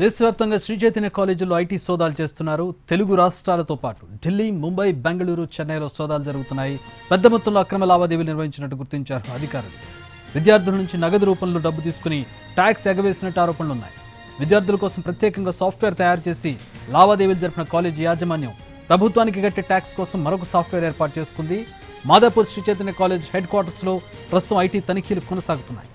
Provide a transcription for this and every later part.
దేశవ్యాప్తంగా శ్రీ చైతన్య కాలేజీలో ఐటీ సోదాలు చేస్తున్నారు. తెలుగు రాష్ట్రాలతో పాటు ఢిల్లీ, ముంబై, బెంగళూరు, చెన్నైలో సోదాలు జరుగుతున్నాయి. పెద్ద మొత్తంలో అక్రమ లావాదేవీలు నిర్వహించినట్టు గుర్తించారు అధికారులు. విద్యార్థుల నుంచి నగదు రూపంలో డబ్బు తీసుకుని ట్యాక్స్ ఎగవేసినట్టు ఆరోపణలున్నాయి. విద్యార్థుల కోసం ప్రత్యేకంగా సాఫ్ట్వేర్ తయారు చేసి లావాదేవీలు జరిపిన కాలేజీ యాజమాన్యం ప్రభుత్వానికి కట్టే ట్యాక్స్ కోసం మరొక సాఫ్ట్వేర్ ఏర్పాటు చేసుకుంది. మాదాపూర్ శ్రీ చైతన్య కాలేజ్ హెడ్ క్వార్టర్స్లో ప్రస్తుతం ఐటీ తనిఖీలు కొనసాగుతున్నాయి.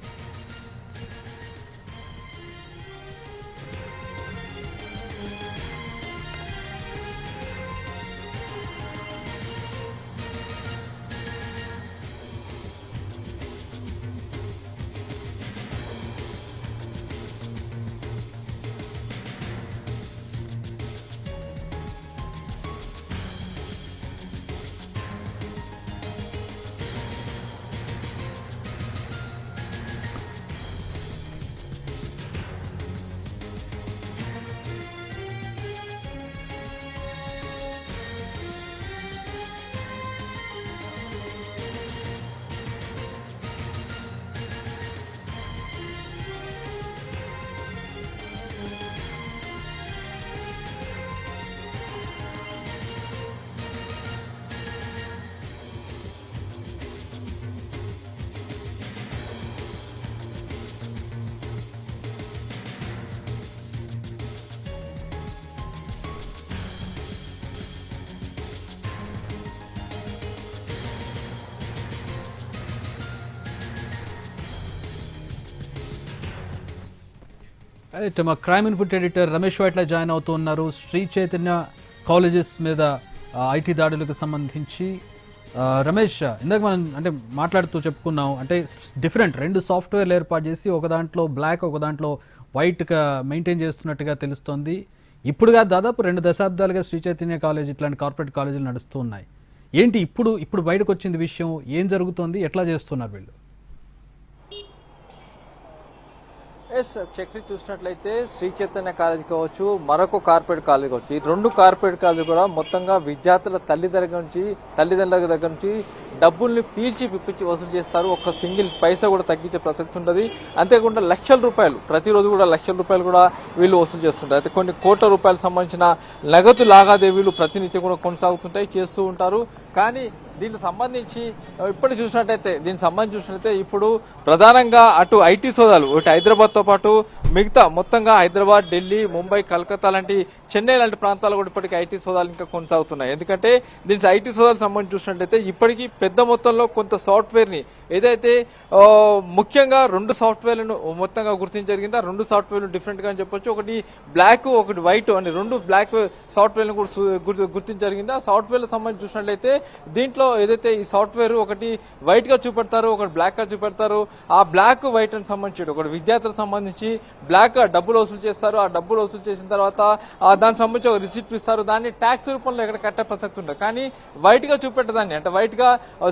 మా crime input editor Ramesh Vaitla join అవుతూ ఉన్నారు. శ్రీ చైతన్య కాలేజెస్ మీద ఐటీ దాడులకు సంబంధించి రమేష్, ఇందాక మనం మాట్లాడుతూ చెప్పుకున్నాం, డిఫరెంట్ రెండు సాఫ్ట్వేర్లు ఏర్పాటు చేసి ఒక దాంట్లో బ్లాక్, ఒక దాంట్లో వైట్గా మెయింటైన్ చేస్తున్నట్టుగా తెలుస్తోంది. ఇప్పుడుగా దాదాపు 2 దశాబ్దాలుగా శ్రీ చైతన్య కాలేజ్ ఇట్లాంటి కార్పొరేట్ కాలేజీలు నడుస్తూ ఉన్నాయి. ఏంటి ఇప్పుడు బయటకు వచ్చింది విషయం? ఏం జరుగుతోంది? ఎట్లా చేస్తున్నారు వీళ్ళు? చక్రి చూసినట్లయితే శ్రీ చైతన్య కాలేజ్ కావచ్చు, మరొక కార్పొరేట్ కాలేజ్ కావచ్చు, ఈ 2 కార్పొరేట్ కాలేజ్ కూడా మొత్తంగా విద్యార్థుల తల్లిదండ్రుల దగ్గర నుంచి డబ్బుల్ని పిప్పించి వసూలు చేస్తారు. ఒక సింగిల్ పైసా కూడా తగ్గించే ప్రసక్తి ఉండదు. అంతేకాకుండా లక్షల రూపాయలు ప్రతిరోజు కూడా లక్షల రూపాయలు కూడా వీళ్ళు వసూలు చేస్తుంటారు. అయితే కొన్ని కోట్ల రూపాయలకు సంబంధించిన నగదు లావాదేవీలు ప్రతినిత్యం కూడా కొనసాగుతుంటాయి, చేస్తూ ఉంటారు. కానీ దీనికి సంబంధించి చూసినట్టయితే ఇప్పుడు ప్రధానంగా అటు ఐటీ సోదాలు ఇటు హైదరాబాద్తో పాటు మిగతా మొత్తంగా హైదరాబాద్, ఢిల్లీ, ముంబై, కలకత్తా లాంటి, చెన్నై లాంటి ప్రాంతాలు కూడా ఇప్పటికీ ఐటీ సోదాలు ఇంకా కొనసాగుతున్నాయి. ఎందుకంటే దీనికి ఐటీ సోదాలకు సంబంధించి చూసినట్లయితే ఇప్పటికీ పెద్ద మొత్తంలో కొంత సాఫ్ట్వేర్ ని ఏదైతే ముఖ్యంగా 2 సాఫ్ట్వేర్లను మొత్తంగా గుర్తించ జరిగింది. ఆ 2 సాఫ్ట్వేర్లు డిఫరెంట్ గా చెప్పొచ్చు. ఒకటి బ్లాక్, ఒకటి వైట్ అని 2 బ్లాక్ సాఫ్ట్వేర్లను కూడా గుర్తించ జరిగింది. ఆ సాఫ్ట్వేర్లకు సంబంధించి చూసినట్లయితే దీంట్లో ఏదైతే ఈ సాఫ్ట్వేర్ ఒకటి వైట్ గా చూపెడతారు, ఒకటి బ్లాక్ గా చూపెడతారు. ఆ బ్లాక్, వైట్ అని సంబంధించి ఒకటి విద్యార్థులకు సంబంధించి బ్లాక్ గా డబ్బులు వసూలు చేస్తారు. ఆ డబ్బులు వసూలు చేసిన తర్వాత దానికి సంబంధించి ఒక రిసిప్ట్ ఇస్తారు. దాన్ని ట్యాక్స్ రూపంలో ఎక్కడ కట్టే ప్రసక్తి ఉంటుంది. కానీ వైట్ గా చూపెట్టదాన్ని వైట్ గా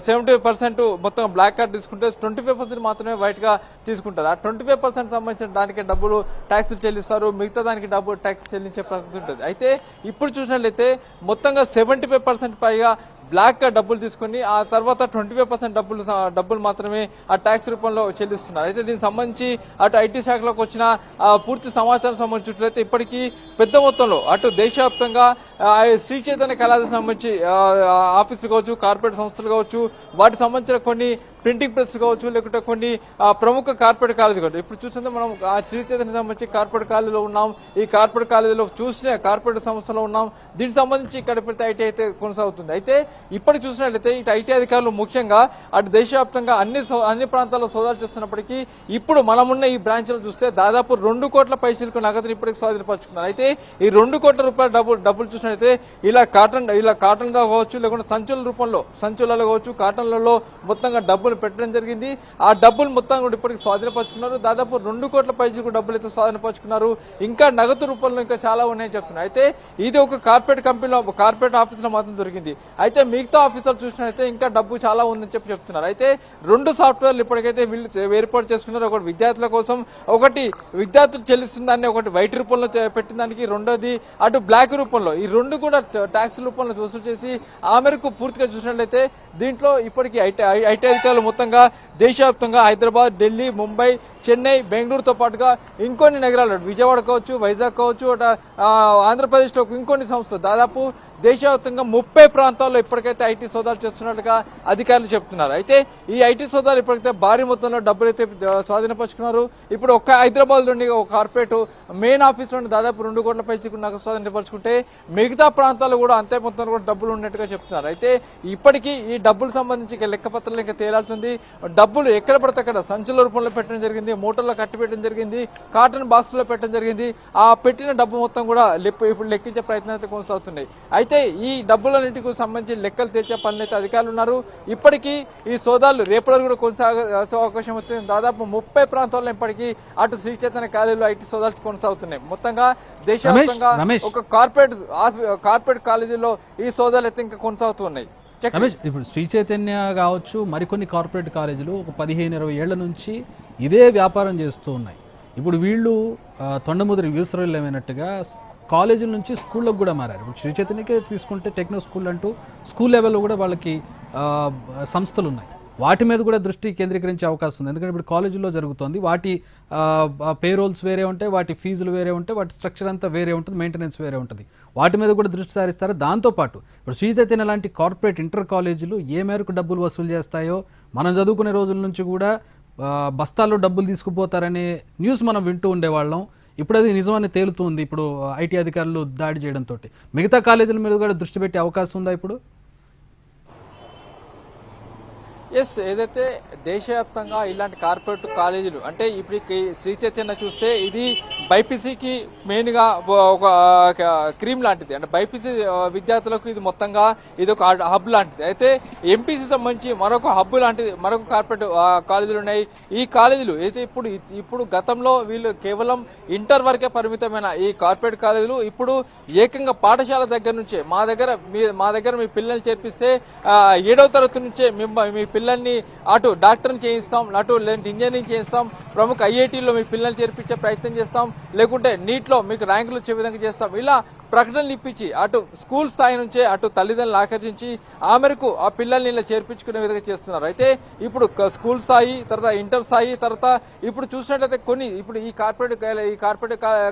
70% మొత్తం బ్లాక్ కార్డ్ తీసుకుంటే 25% మాత్రమే వైట్ గా తీసుకుంటారు. ఆ 25% సంబంధించిన దానికి డబ్బులు ట్యాక్స్ చెల్లిస్తారు, మిగతా దానికి డబ్బులు ట్యాక్స్ చెల్లించే ప్రసక్తి ఉంటుంది. అయితే ఇప్పుడు చూసినట్లయితే మొత్తంగా 75% పైగా బ్లాక్ గా డబ్బులు తీసుకుని ఆ తర్వాత 25% డబ్బులు మాత్రమే ఆ ట్యాక్స్ రూపంలో చెల్లిస్తున్నారు. అయితే దీనికి సంబంధించి అటు ఐటీ శాఖలోకి వచ్చిన పూర్తి సమాచారం సంబంధించినట్లయితే ఇప్పటికీ పెద్ద మొత్తంలో అటు దేశవ్యాప్తంగా శ్రీ చైతన్య కాలేజీకి సంబంధించి ఆఫీసులు కావచ్చు, కార్పొరేట్ సంస్థలు కావచ్చు, వాటికి సంబంధించిన కొన్ని ప్రింటింగ్ ప్రెస్ కావచ్చు, లేకుంటే కొన్ని ప్రముఖ కార్పొరేట్ కాలేజీ కావచ్చు. ఇప్పుడు చూస్తుంటే మనం ఆ శ్రీ చైతన్య సంబంధించి కార్పొరేట్ కాలేజీలో ఉన్నాం. ఈ కార్పొరేట్ కాలేజీలో చూసిన కార్పొరేట్ సంస్థలో ఉన్నాం. దీనికి సంబంధించి ఇక్కడ ఐటీ అయితే కొనసాగుతుంది. అయితే ఇప్పటికి చూసినట్లయితే ఇటు ఐటీ అధికారులు ముఖ్యంగా అటు దేశవ్యాప్తంగా అన్ని ప్రాంతాల్లో సోదాలు చేస్తున్నప్పటికీ ఇప్పుడు మనమున్న ఈ బ్రాంచ్లు చూస్తే దాదాపు 2 కోట్ల పైసలకు నగదును ఇప్పటికి స్వాధీనపరుచుకున్నారు. అయితే ఈ 2 కోట్ల రూపాయల డబ్బులు చూసినట్లయితే ఇలా కాటన్ కావచ్చు, లేకుంటే సంచులలో కావచ్చు, కాటన్లలో మొత్తంగా డబ్బులు పెట్టడం జరిగింది. ఆ డబ్బులు మొత్తం కూడా ఇప్పటికి స్వాధీనపరుచుకున్నారు. దాదాపు 2 కోట్ల పైసలకు డబ్బులు అయితే స్వాధీనపరుచుకున్నారు. ఇంకా నగదు రూపంలో ఇంకా చాలా ఉన్నాయని చెప్తున్నారు. అయితే ఇది ఒక కార్పొరేట్ కంపెనీలో, కార్పొరేట్ ఆఫీసులో మాత్రం దొరికింది. అయితే మిగతా ఆఫీసర్లు చూసినట్లయితే ఇంకా డబ్బు చాలా ఉందని చెప్తున్నారు. అయితే 2 సాఫ్ట్వేర్లు ఇప్పటికైతే వీళ్ళు ఏర్పాటు చేసుకున్నారు. ఒకటి విద్యార్థుల కోసం, ఒకటి విద్యార్థులు చెల్లిస్తుందాన్ని ఒకటి వైట్ రూపంలో పెట్టిన దానికి, రెండోది అటు బ్లాక్ రూపంలో. ఈ రెండు కూడా ట్యాక్స్ రూపంలో వసూలు చేసి ఆ మేరకు పూర్తిగా చూసినట్లయితే దీంట్లో ఇప్పటికీ ఐటీ అధికారులు మొత్తంగా దేశవ్యాప్తంగా హైదరాబాద్, ఢిల్లీ, ముంబై, చెన్నై, బెంగళూరుతో పాటుగా ఇంకొన్ని నగరాలు విజయవాడ కావచ్చు, వైజాగ్ కావచ్చు, ఆంధ్రప్రదేశ్లో ఇంకొన్ని సంస్థలు దాదాపు దేశవ్యాప్తంగా 30 ప్రాంతాల్లో ఇప్పటికైతే ఐటీ సోదాలు చేస్తున్నట్లుగా అధికారులు చెప్తున్నారు. అయితే ఈ ఐటీ సోదాలు ఇప్పటికైతే భారీ మొత్తంలో డబ్బులు అయితే స్వాధీనపరుచుకున్నారు. ఇప్పుడు ఒక్క హైదరాబాద్ నుండి ఒక కార్పొరేట్ మెయిన్ ఆఫీస్ నుండి దాదాపు 2 కోట్ల పైచికు నగదు స్వాధీనపరుచుకుంటే మిగతా ప్రాంతాల్లో కూడా అంతే మొత్తంలో కూడా డబ్బులు ఉన్నట్టుగా చెప్తున్నారు. అయితే ఇప్పటికీ ఈ డబ్బులు సంబంధించి లెక్కపత్రాలు ఇంకా తేలాల్సి ఉంది. డబ్బులు ఎక్కడ పడితే అక్కడ సంచుల రూపంలో పెట్టడం జరిగింది, మూటల్లో కట్టి పెట్టడం జరిగింది, కాటన్ బాక్స్ లో పెట్టడం జరిగింది. ఆ పెట్టిన డబ్బు మొత్తం కూడా ఇప్పుడు లెక్కించే ప్రయత్నాలు అయితే కొనసాగుతున్నాయి. అయితే ఈ డబ్బులన్నింటికి సంబంధించి లెక్కలు తెచ్చే పనులు అయితే అధికారులు ఉన్నారు. ఇప్పటికీ ఈ సోదాలు రేపటి కూడా కొనసాగే అవకాశం వస్తుంది. దాదాపు 30 ప్రాంతాల్లో ఇప్పటికీ అటు శ్రీ చైతన్య కాలేజీలో ఐటీ సోదాలు కొనసాగుతున్నాయి. మొత్తంగా దేశవ్యాప్తంగా ఒక కార్పొరేట్ కాలేజీలో ఈ సోదాలు అయితే ఇంకా కొనసాగుతున్నాయి. రమేష్, ఇప్పుడు శ్రీ చైతన్య కావచ్చు, మరికొన్ని కార్పొరేట్ కాలేజీలు ఒక 15-20 ఏళ్ల నుంచి ఇదే వ్యాపారం చేస్తూ ఉన్నాయి. ఇప్పుడు వీళ్ళు తొండముదిరి వ్యూసరల్ ఏమైనట్టుగా కాలేజీల నుంచి స్కూళ్ళకు కూడా మారారు. ఇప్పుడు శ్రీ చైతన్యకే తీసుకుంటే టెక్నో స్కూల్ అంటూ స్కూల్ లెవెల్లో కూడా వాళ్ళకి సంస్థలు ఉన్నాయి. వాటి మీద కూడా దృష్టి కేంద్రీకరించే అవకాశం ఉంది. ఎందుకంటే ఇప్పుడు కాలేజీలో జరుగుతుంది, వాటి పేరోల్స్ వేరే ఉంటాయి, వాటి ఫీజులు వేరే ఉంటాయి, వాటి స్ట్రక్చర్ అంతా వేరే ఉంటుంది, మెయింటెనెన్స్ వేరే ఉంటుంది. వాటి మీద కూడా దృష్టి సారిస్తారు. దాంతోపాటు ఇప్పుడు శ్రీ చైతన్య లాంటి కార్పొరేట్ ఇంటర్ కాలేజీలు ఏ మేరకు డబ్బులు వసూలు చేస్తాయో మనం చదువుకునే రోజుల నుంచి కూడా బస్తాల్లో డబ్బులు తీసుకుపోతారనే న్యూస్ మనం వింటూ ఉండేవాళ్ళం. ఇప్పుడు అది నిజమని తేలుతుంది. ఇప్పుడు ఐటీ అధికారులు దాడి చేయడంతో మిగతా కాలేజీల మీద కూడా దృష్టి పెట్టే అవకాశం ఉందా ఇప్పుడు? ఎస్, ఏదైతే దేశవ్యాప్తంగా ఇలాంటి కార్పొరేట్ కాలేజీలు అంటే ఇప్పుడు శ్రీ చైతన్య చూస్తే ఇది బైపీసీకి మెయిన్ గా ఒక క్రీమ్ లాంటిది. అంటే బైపీసీ విద్యార్థులకు ఇది మొత్తంగా ఇది ఒక హబ్ లాంటిది. అయితే ఎంపీసీ సంబంధించి మరొక హబ్ లాంటిది మరొక కార్పొరేట్ కాలేజీలు ఉన్నాయి. ఈ కాలేజీలు అయితే ఇప్పుడు గతంలో వీళ్ళు కేవలం ఇంటర్ వరకే పరిమితమైన ఈ కార్పొరేట్ కాలేజీలు ఇప్పుడు ఏకంగా పాఠశాల దగ్గర నుంచే మా దగ్గర మీ పిల్లల్ని చేర్పిస్తే 7వ తరగతి నుంచే మీ పిల్లల్ని అటు డాక్టర్ని చేయిస్తాం, అటు ఇంజనీరింగ్ చేయిస్తాం, ప్రముఖ ఐఐటీలో మీ పిల్లల్ని చేర్పించే ప్రయత్నం చేస్తాం, లేకుంటే నీట్లో మీకు ర్యాంకులు వచ్చే విధంగా చేస్తాం. ఇలా ప్రకటనలు ఇప్పించి అటు స్కూల్ స్థాయి నుంచే అటు తల్లిదండ్రులు ఆకర్షించి ఆ మేరకు ఆ పిల్లల్ని ఇలా చేర్పించుకునే విధంగా చేస్తున్నారు. అయితే ఇప్పుడు స్కూల్ స్థాయి, తర్వాత ఇంటర్ స్థాయి, తర్వాత ఇప్పుడు చూసినట్లయితే కొన్ని ఇప్పుడు ఈ కార్పొరేట్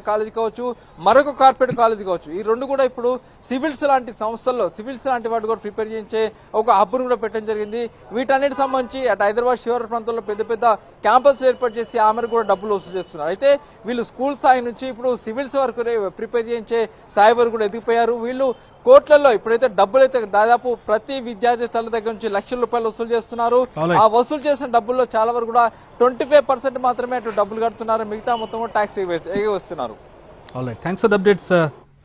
కాలేజీ కావచ్చు, మరొక కార్పొరేట్ కాలేజీ కావచ్చు, ఈ రెండు కూడా ఇప్పుడు సివిల్స్ లాంటి సంస్థల్లో సివిల్స్ లాంటి వాటి కూడా ప్రిపేర్ చేయించే ఒక హబ్ను కూడా పెట్టడం జరిగింది. వీటన్నిటి సంబంధించి అటు హైదరాబాద్ శివారు ప్రాంతాల్లో పెద్ద పెద్ద క్యాంపస్లు ఏర్పాటు చేసి ఆ మేరకు కూడా డబ్బులు వసూలు చేస్తున్నారు. అయితే వీళ్ళు స్కూల్ స్థాయి నుంచి ఇప్పుడు సివిల్స్ వరకు ప్రిపేర్ చేయించే స్థాయి వరకు కూడా ఎదిగిపోయారు. వీళ్ళు కోట్లలో ఇప్పుడైతే డబ్బులు అయితే దాదాపు ప్రతి విద్యార్థి తల్లి దగ్గర నుంచి లక్షల రూపాయలు వసూలు చేస్తున్నారు. ఆ వసూలు చేసిన డబ్బుల్లో చాలా వరకు కూడా 25% మాత్రమే అటు డబ్బులు కడుతున్నారు. మిగతా మొత్తం కూడా ట్యాక్స్ ఎగి వస్తున్నారు. All right, thanks for the updates